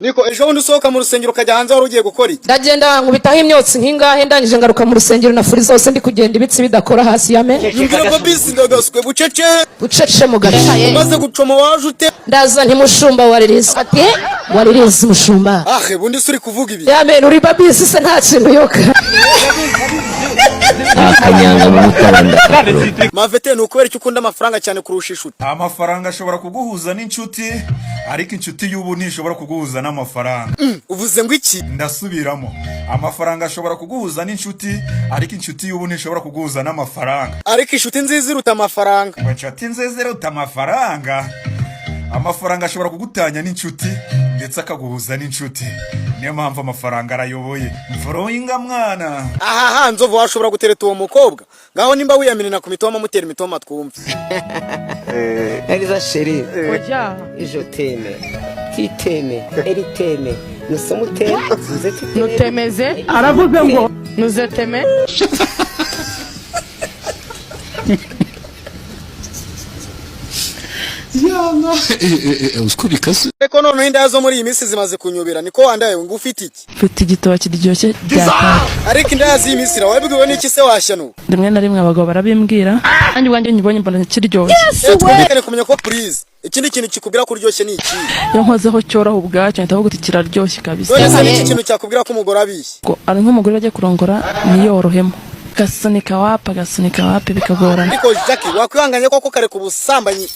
Niko ejo bundi usohoka mu rusengero ukajya hanze wari ugiye gukora iki? Ndagenda nkubitaho imyotsi nkingahe ndangije ngaruka mu rusengero na furi zose ndi kugenda ibitsi bidakora hasi yame. Yumvira ngo bisi ndagaswe bucece mu gace. Maze gucoma waje ute? Ndaza nti mushumba waririza. Ati waririza mushumba. Bundi suri kuvuga ibi. Yame uri babisi se nta kintu yoka. Akanyanga mu mutaranda. Mavete ni ukubera icyo ukunda amafaranga cyane kurusha inshuti. Amafaranga ashobora kuguhuza n'inshuti, ariko inshuti y'ubu ntishobora kuguhuza n'amafaranga. Uvuze ngo iki? Ndasubiramo. Amafaranga ashobora kuguhuza n'inshuti, ariko inshuti y'ubu ntishobora kuguhuza n'amafaranga. Ariko inshuti nziza iruta amafaranga. Inshuti nziza iruta amafaranga. Amafaranga ashobora kugutanya n'inshuti ndetse akaguhuza n'inshuti. Niyo mpamvu amafaranga arayoboye. Mforoyinga mwana. Nzovu washobora gutereta uwo mukobwa. Ngaho nimba wiyamirina ku mitoma mutera imitoma twumva. Yagize sheri. Oja. Je t'aime. Qui t'aime? Elle t'aime. Nous sommes t'aime. Vous êtes t'aime. Nous t'aimez. Aravuze ngo nous t'aimez. Yana usko bikase Eko none inda zo muri iyi minsi zimaze kunyobera niko wandaye ngo ufite iki? Mfite igitoki kiryoshye byata. Ariko inda yazi imisira wabwiwe n'iki se washyano? Rimwe na rimwe abagabo barabimbwira. Kandi wanjye nyibonye mbona kiryoshye. Twumvikane kumenya ko please. Ikindi kintu kikubwira ko uryoshye ni iki? Yo nkozeho cyoroha ubwacyo ntavuga uti kiraryoshye kabisa. None se iki kintu cyakubwira ko umugore abishye? Ko ari nk'umugore agiye kurongora niyorohemo. Gasunika wapi bikagorana. Niko Jackie wakwihanganye koko kare ku busambanyi.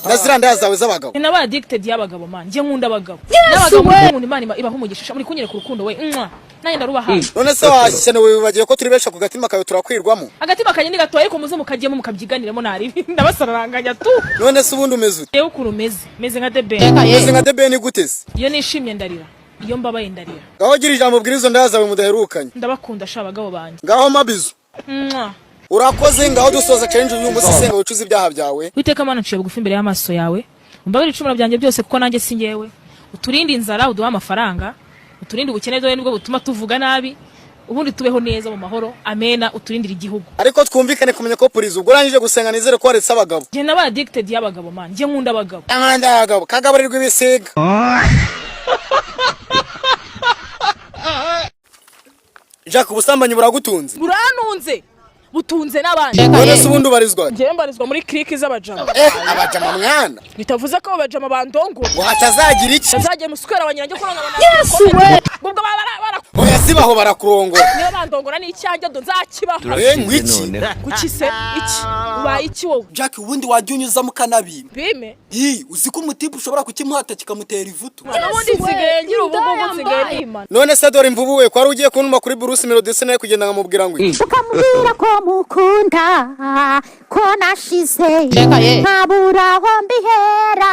Nazira nda zawe z'abagabo. Ni naba addicted y'abagabo man. Nje nkunda abagabo. N'abagabo nkunda Imana ibaho umugisha. Muri kunyereka urukundo we. Nanjye ndaruba hafi. None se washyane we bagiye ko turi besha ku gatima kawe turakwirwamo. Agatima kanye ni gatoye ko muze mukagiyemo mukabyiganiremo nari. Ndabasararanganya tu. None se ubundi umeze ute? Yewe ukurumeze. Meze nka debe. Meze nka debe ni gutese. Iyo nishimye ndarira. Iyo mbabaye ndarira. Ngaho gira ijambo bwirizo ndazawe mudaherukanye. Ndabakunda sha abagabo banje. Ngaho mabizo. Urakoze ngaho dusoza challenge uyu munsi senga ucuza ibyaha byawe. Witeka Mana nciye bugufi imbere y'amaso yawe. Umbabira icumuro byanjye byose kuko nanjye singewe. Uturinde inzara uduha amafaranga. Uturinde ubukene bwawe nibwo butuma tuvuga nabi. Ubundi tubeho neza mu mahoro. Amena uturindira igihugu. Ariko twumvikane kumenya ko police ubwo rangije gusenga nizere ko waretse abagabo. Je naba addicted y'abagabo man. Je nkunda abagabo. Nkanda abagabo kagabarirwa ibisiga. Jack ubusambanyi buragutunze. Buranunze. Butunze n'abandi. None se ubundi ubarizwa? Nje mbarizwa muri clique z'abajama. Abajama mwana. Bitavuze ko abajama bandongo. Ngo hatazagira iki? Bazagiye muswera abanyange ko nabona. Ubwo Oya sibaho barakurongora. niyo bandongora ni icyanjye do nzakibaho. Ngwiki. Gukise iki? Ubaye iki wowe? Jack ubundi wajya unyuza mu kanabima. Bime? Uzi ko umutipe ushobora kukimuhata kikamutera ivutu. Ubundi nsigaye ngira ubugugu nsigaye nimana. None se dore imvubu we kwari ugiye kunuma kuri Bruce Melody naye kugenda nkamubwira ngo ukamubwira ko mukunda ko nashize nkabura aho mbihera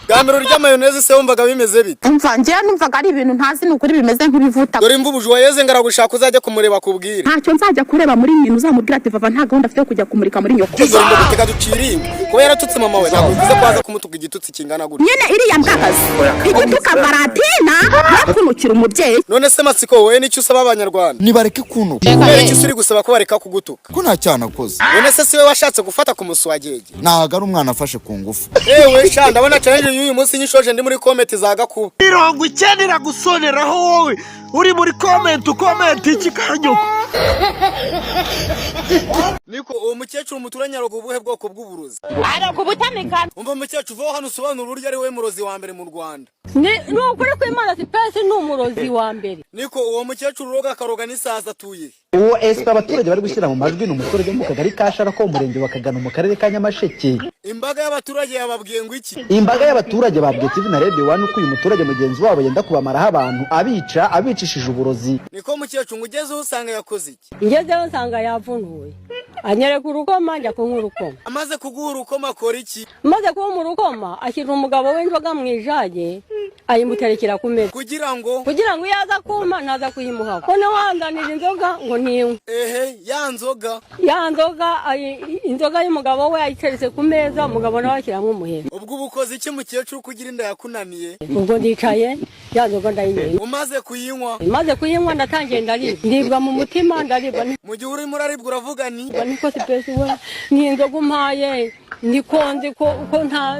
Gamero rya mayonnaise se wumvaga bimeze bite? numvaga ari ibintu ntazi n'ukuri bimeze nk'ibivuta. Dore imvubu joyeze ngaragushaka uzajya kumureba kubwira. Ntacyo nzajya kureba muri nyina uzamubwira ati vava nta gahunda afite yo kujya kumurika muri nyoko. Dore ngo guteka duciringa. Kuba yaratutse mama we nakuvuze ko aza kumutuka igitutsi kingana gutya. Nyene iriya mbwakazi. Igituka Varatina yakunukira umubyeyi. None se Matsiko we nicyo usaba abanyarwanda? nibareke kuno Kubera iki usuri gusaba ko bareka kugutuka? ko nta cyana koze None se siwe washatse gufata ku muswagege? naga ari umwana afashe ku ngufu Ewe sha ndabona challenge y'uyu munsi nyishoje ndi muri comment za Gakuba. 90 gusoneraho wowe uri muri comment iki kanyuko. Niko uwo mukecuru muturanye aroga ubuhe bwoko bw'uburozi? Aroga ubutamikana. Umva mukecuru vo hano usobanura ururyo ari we murozi wa mbere mu Rwanda. Ni ukuri ko Imana sipesi ni umurozi wa mbere. Niko uwo mukecuru roga karoga n'isaza atuye. Uwo SP abaturage bari gushyira mu majwi n'umuturage mu kagari kashara ko umurenge wakagana mu karere ka Nyamasheke. Imbaga y'abaturage yababwiye ngo iki? Imbaga y'abaturage babwiye TV na Radio 1 uko uyu muturage mugenzi wabo yenda kubamaraho abantu abicishije uburozi. Niko mukecuru ugezeho usanga yakoze iki? Ngezeho usanga yavunuye. Anyereka urukoma njya kunywa urukoma. Amaze kuguha urukoma akora iki? Maze kuba mu rukoma ashyira umugabo w'inzoga mu ijage ayimuterekera ku meza kugira ngo yaza kuma ntaza kuyimuha ko nawandanira inzoga ngo ninywe. Ya nzoga inzoga y'umugabo we ayiteretse ku meza umugabo nawe ashyiramo umuhero. Ubwo ubukoze iki mukecuru kugira inda yakunaniye? Ubwo ndicaye ya nzoga ndayinyweye. Umaze kuyinywa? Maze kuyinywa ndatangiye ndaribwa. Ndibwa mu mutima ndaribwa. Mu gihe urimo uraribwa uravuga ni? Niko sipesi we. Ni inzoga umpaye. Ndikonze ko nta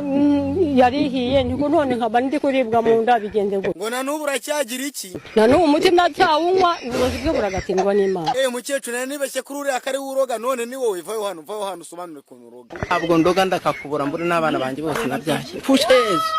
yarihiye niko none nkaba ndi kuribwa mu nda bigenze gute. Ngo na n'ubu uracyagira iki? Na n'ubu umutima cyawunywa uburozi bwe buragatsindwa n'Imana. Mukecuru nari nibeshye kuri uriya kari uroga none ni wowe vayo hano usobanure ku uroga. Ntabwo ndoga ndakakubura mbure n'abana banjye bose nabyaye. Pushe Yesu.